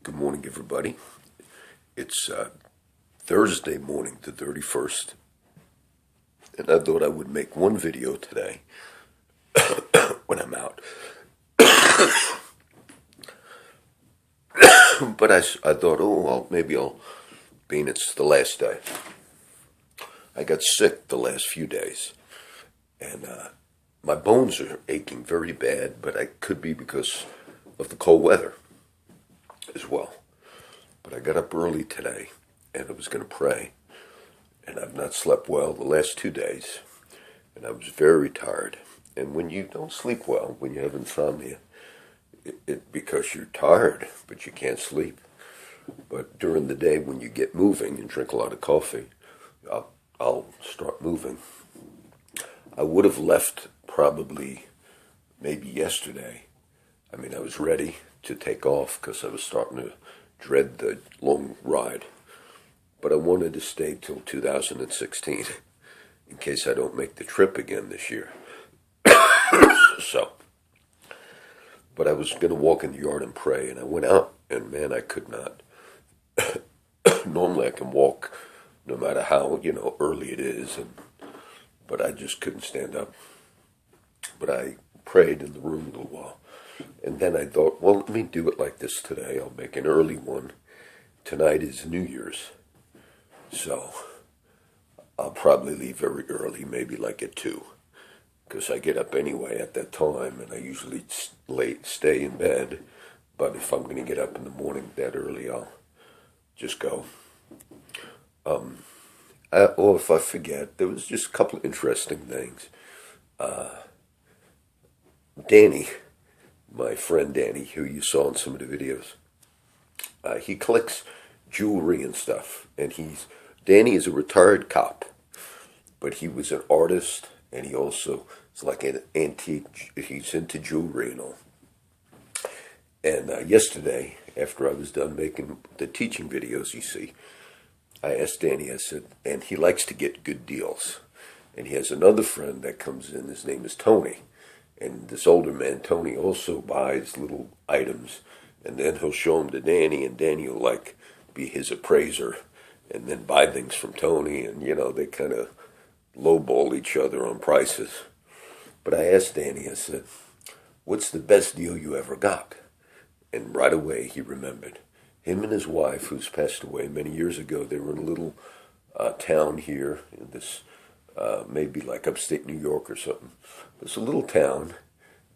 Good morning, everybody. It's Thursday morning, the 31st, and I thought I would make one video today when I'm out. But I thought, being it's the last day. I got sick the last few days, and my bones are aching very bad, but it could be because of the cold weather as well. But I got up early today, and I was going to pray, and I've not slept well the last 2 days, and I was very tired. And when you don't sleep well, when you have insomnia, it because you're tired, but you can't sleep. But during the day, when you get moving and drink a lot of coffee, I'll start moving. I would have left probably maybe yesterday. I was ready to take off because I was starting to dread the long ride. But I wanted to stay till 2016 in case I don't make the trip again this year. But I was going to walk in the yard and pray, and I went out, and man, I could not. Normally I can walk no matter how, early it is, but I just couldn't stand up. But I prayed in the room a little while. And then I thought, well, let me do it like this today. I'll make an early one. Tonight is New Year's. So I'll probably leave very early, maybe like at 2. Because I get up anyway at that time, and I usually stay in bed. But if I'm going to get up in the morning that early, I'll just go. Or if I forget, there was just a couple of interesting things. Danny, my friend Danny, who you saw in some of the videos, he collects jewelry and stuff. And Danny is a retired cop, but he was an artist, and he also is like an antique. He's into jewelry and all. And yesterday, after I was done making the teaching videos you see, I asked Danny, I said, and he likes to get good deals. And he has another friend that comes in, his name is Tony. And this older man, Tony, also buys little items. And then he'll show them to Danny, and Danny will be his appraiser and then buy things from Tony. And, they kind of lowball each other on prices. But I asked Danny, I said, what's the best deal you ever got? And right away he remembered. Him and his wife, who's passed away many years ago, they were in a little town here in this, maybe like upstate New York or something. It's a little town,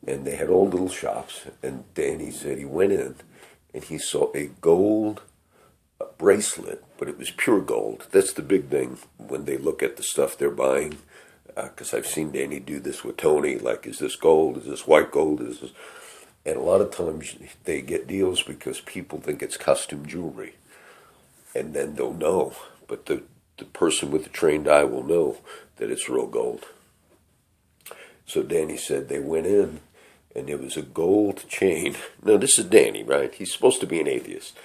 and they had all little shops. And Danny said he went in, and he saw a gold bracelet, but it was pure gold. That's the big thing when they look at the stuff they're buying, because I've seen Danny do this with Tony, like, is this gold, is this white gold, is this... And a lot of times they get deals because people think it's costume jewelry. And then they'll know. But the person with the trained eye will know that it's real gold. So Danny said they went in, and there was a gold chain. Now, this is Danny, right? He's supposed to be an atheist.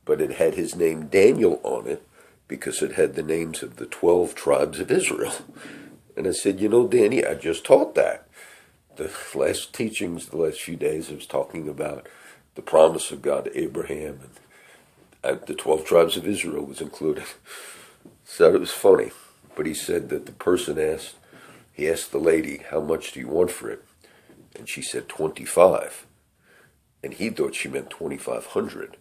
But it had his name Daniel on it because it had the names of the 12 tribes of Israel. And I said, Danny, I just taught that. The last teachings, the last few days, I was talking about the promise of God to Abraham, and the 12 tribes of Israel was included. So it was funny. But he said that the person asked the lady, how much do you want for it? And she said 25. And he thought she meant 2,500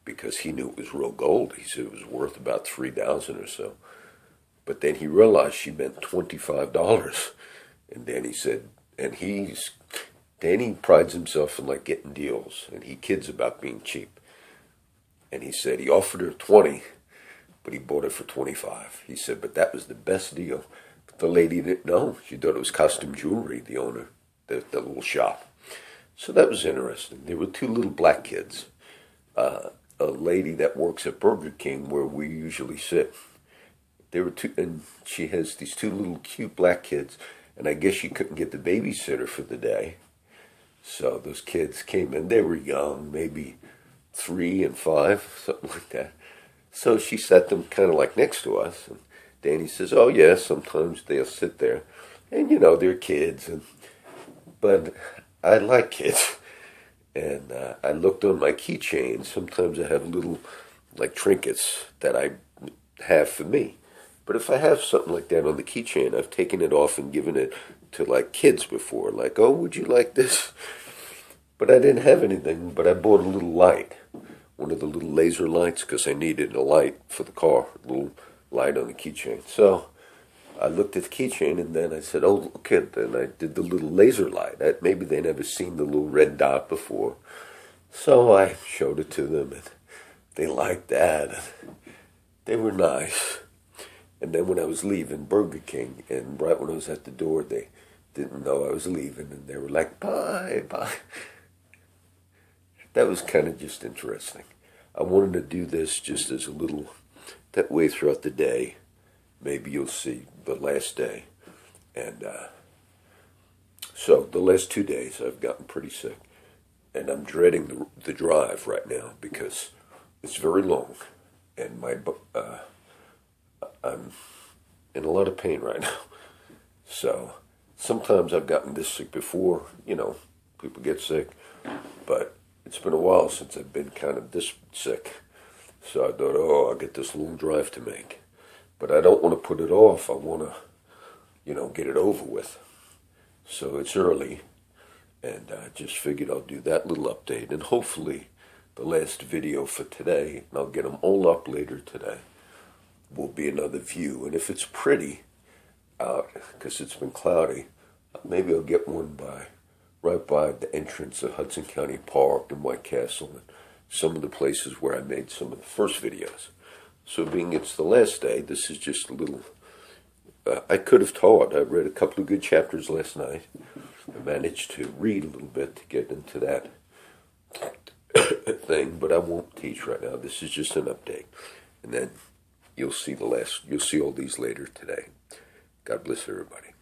because he knew it was real gold. He said it was worth about 3,000 or so. But then he realized she meant $25. And then he said, Danny prides himself in getting deals, and he kids about being cheap. And he said he offered her 20, but he bought it for 25. He said, but that was the best deal. But the lady didn't know. She thought it was costume jewelry, the owner, the little shop. So that was interesting. There were 2 little black kids. A lady that works at Burger King, where we usually sit. There were 2, and she has these 2 little cute black kids. And I guess she couldn't get the babysitter for the day. So those kids came in. They were young, maybe 3 and 5, something like that. So she set them kind of next to us. And Danny says, oh, yeah, sometimes they'll sit there. And, they're kids. But I like kids. And I looked on my keychain. Sometimes I have little, like, trinkets that I have for me. But if I have something like that on the keychain, I've taken it off and given it to, like, kids before. Like, oh, would you like this? But I didn't have anything, but I bought a little light. One of the little laser lights, because I needed a light for the car. A little light on the keychain. So I looked at the keychain, and then I said, oh, look at, and I did the little laser light. Maybe they never seen the little red dot before. So I showed it to them, and they liked that. They were nice. And then when I was leaving Burger King, and right when I was at the door, they didn't know I was leaving, and they were like, bye, bye. That was kind of just interesting. I wanted to do this just as a little, that way throughout the day, maybe you'll see the last day. And so the last 2 days I've gotten pretty sick. And I'm dreading the drive right now because it's very long. And I'm in a lot of pain right now. So sometimes I've gotten this sick before, people get sick. But it's been a while since I've been kind of this sick. So I thought, I'll get this long drive to make. But I don't want to put it off. I want to, get it over with. So it's early. And I just figured I'll do that little update. And hopefully the last video for today, and I'll get them all up later today, will be another view. And if it's pretty out, because it's been cloudy, maybe I'll get one right by the entrance of Hudson County Park and White Castle and some of the places where I made some of the first videos. So being it's the last day, this is just a little, I could have taught. I read a couple of good chapters last night. I managed to read a little bit to get into that thing, but I won't teach right now. This is just an update. And then you'll see all these later today. God bless everybody.